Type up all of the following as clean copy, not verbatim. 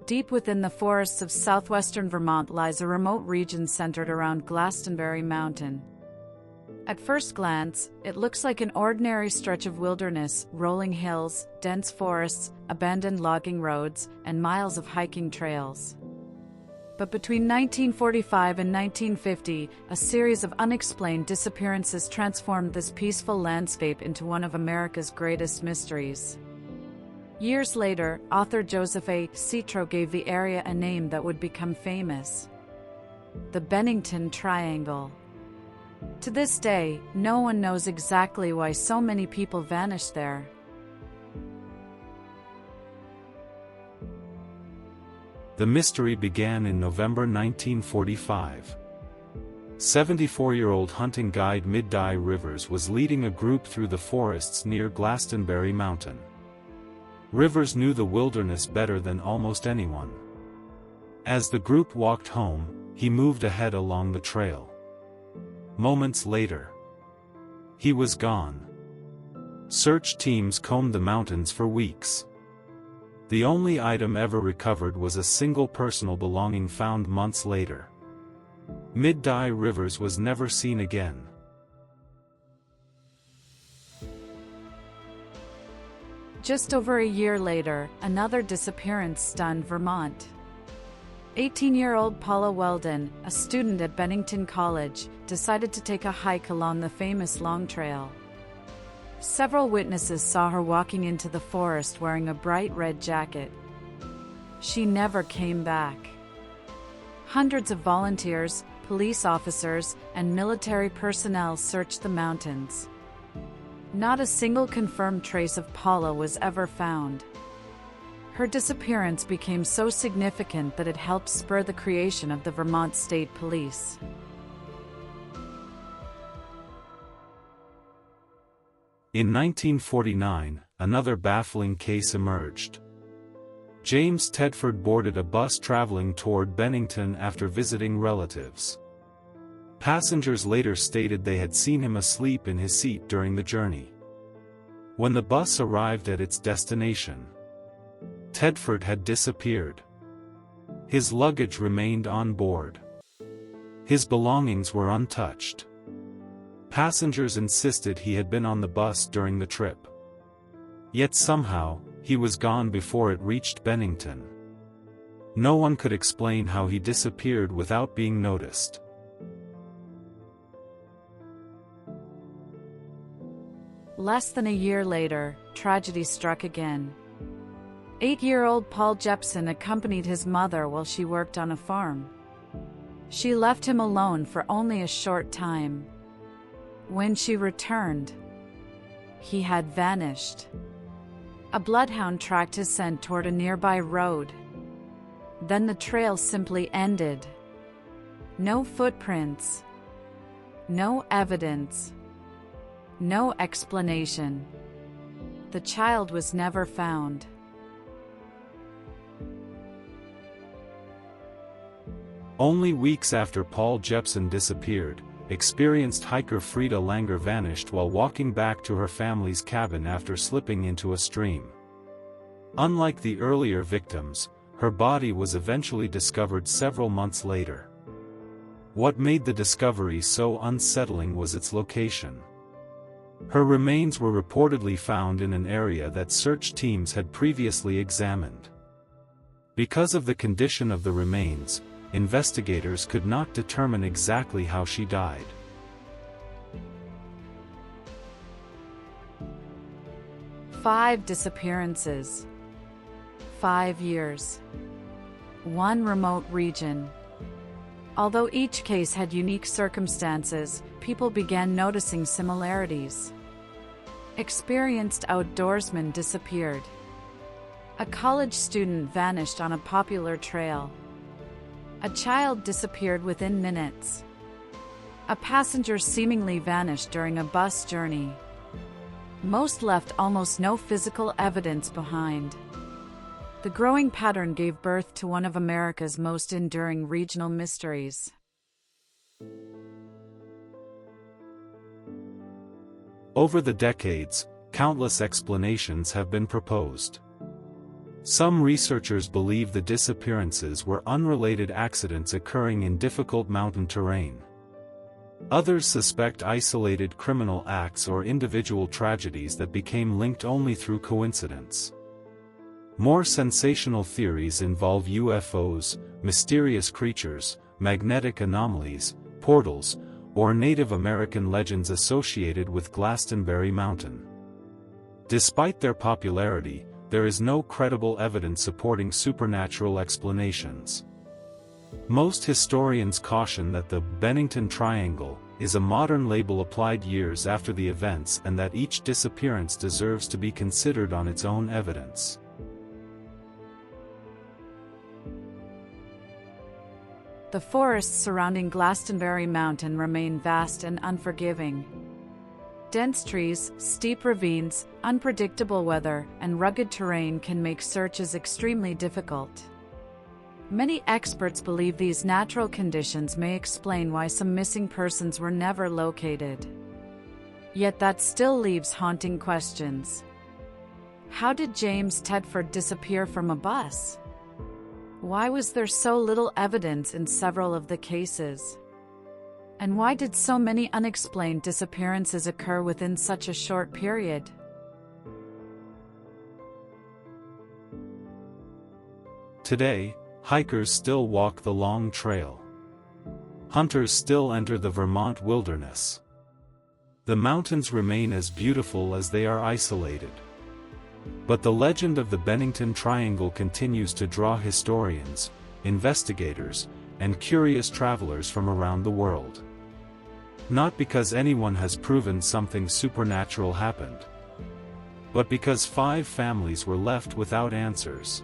Deep within the forests of southwestern Vermont lies a remote region centered around Glastenbury Mountain. At first glance, it looks like an ordinary stretch of wilderness, rolling hills, dense forests, abandoned logging roads, and miles of hiking trails. But between 1945 and 1950, a series of unexplained disappearances transformed this peaceful landscape into one of America's greatest mysteries. Years later, author Joseph A. Citro gave the area a name that would become famous: the Bennington Triangle. To this day, no one knows exactly why so many people vanished there. The mystery began in November 1945. 74-year-old hunting guide Mid-Dye Rivers was leading a group through the forests near Glastenbury Mountain. Rivers knew the wilderness better than almost anyone. As the group walked home, he moved ahead along the trail. Moments later, he was gone. Search teams combed the mountains for weeks. The only item ever recovered was a single personal belonging found months later. Mid-Dye Rivers was never seen again. Just over a year later, another disappearance stunned Vermont. 18-year-old Paula Weldon, a student at Bennington College, decided to take a hike along the famous Long Trail. Several witnesses saw her walking into the forest wearing a bright red jacket. She never came back. Hundreds of volunteers, police officers, and military personnel searched the mountains. Not a single confirmed trace of Paula was ever found. Her disappearance became so significant that it helped spur the creation of the Vermont State Police. In 1949, another baffling case emerged. James Tedford boarded a bus traveling toward Bennington after visiting relatives. Passengers later stated they had seen him asleep in his seat during the journey. When the bus arrived at its destination, Tedford had disappeared. His luggage remained on board. His belongings were untouched. Passengers insisted he had been on the bus during the trip. Yet somehow, he was gone before it reached Bennington. No one could explain how he disappeared without being noticed. Less than a year later, tragedy struck again. 8-year-old Paul Jepson accompanied his mother while she worked on a farm. She left him alone for only a short time. When she returned, he had vanished. A bloodhound tracked his scent toward a nearby road. Then the trail simply ended. No footprints. No evidence. No explanation. The child was never found. Only weeks after Paul Jepson disappeared, experienced hiker Frida Langer vanished while walking back to her family's cabin after slipping into a stream. Unlike the earlier victims, her body was eventually discovered several months later. What made the discovery so unsettling was its location. Her remains were reportedly found in an area that search teams had previously examined. Because of the condition of the remains, investigators could not determine exactly how she died. Five disappearances. 5 years. One remote region. Although each case had unique circumstances, people began noticing similarities. Experienced outdoorsmen disappeared. A college student vanished on a popular trail. A child disappeared within minutes. A passenger seemingly vanished during a bus journey. Most left almost no physical evidence behind. The growing pattern gave birth to one of America's most enduring regional mysteries. Over the decades, countless explanations have been proposed. Some researchers believe the disappearances were unrelated accidents occurring in difficult mountain terrain. Others suspect isolated criminal acts or individual tragedies that became linked only through coincidence. More sensational theories involve UFOs, mysterious creatures, magnetic anomalies, portals, or Native American legends associated with Glastenbury Mountain. Despite their popularity, there is no credible evidence supporting supernatural explanations. Most historians caution that the Bennington Triangle is a modern label applied years after the events and that each disappearance deserves to be considered on its own evidence. The forests surrounding Glastenbury Mountain remain vast and unforgiving. Dense trees, steep ravines, unpredictable weather, and rugged terrain can make searches extremely difficult. Many experts believe these natural conditions may explain why some missing persons were never located. Yet that still leaves haunting questions. How did James Tedford disappear from a bus? Why was there so little evidence in several of the cases? And why did so many unexplained disappearances occur within such a short period? Today, hikers still walk the long trail. Hunters still enter the Vermont wilderness. The mountains remain as beautiful as they are isolated. But the legend of the Bennington Triangle continues to draw historians, investigators, and curious travelers from around the world. Not because anyone has proven something supernatural happened, but because 5 families were left without answers.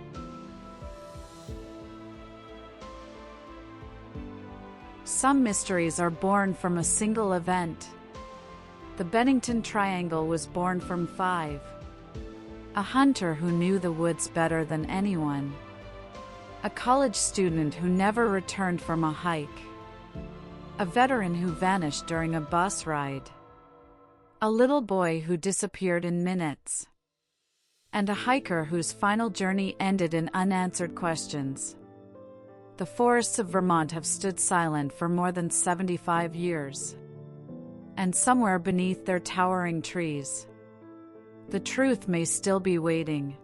Some mysteries are born from a single event. The Bennington Triangle was born from 5. A hunter who knew the woods better than anyone. A college student who never returned from a hike. A veteran who vanished during a bus ride. A little boy who disappeared in minutes. And a hiker whose final journey ended in unanswered questions. The forests of Vermont have stood silent for more than 75 years. And somewhere beneath their towering trees, the truth may still be waiting.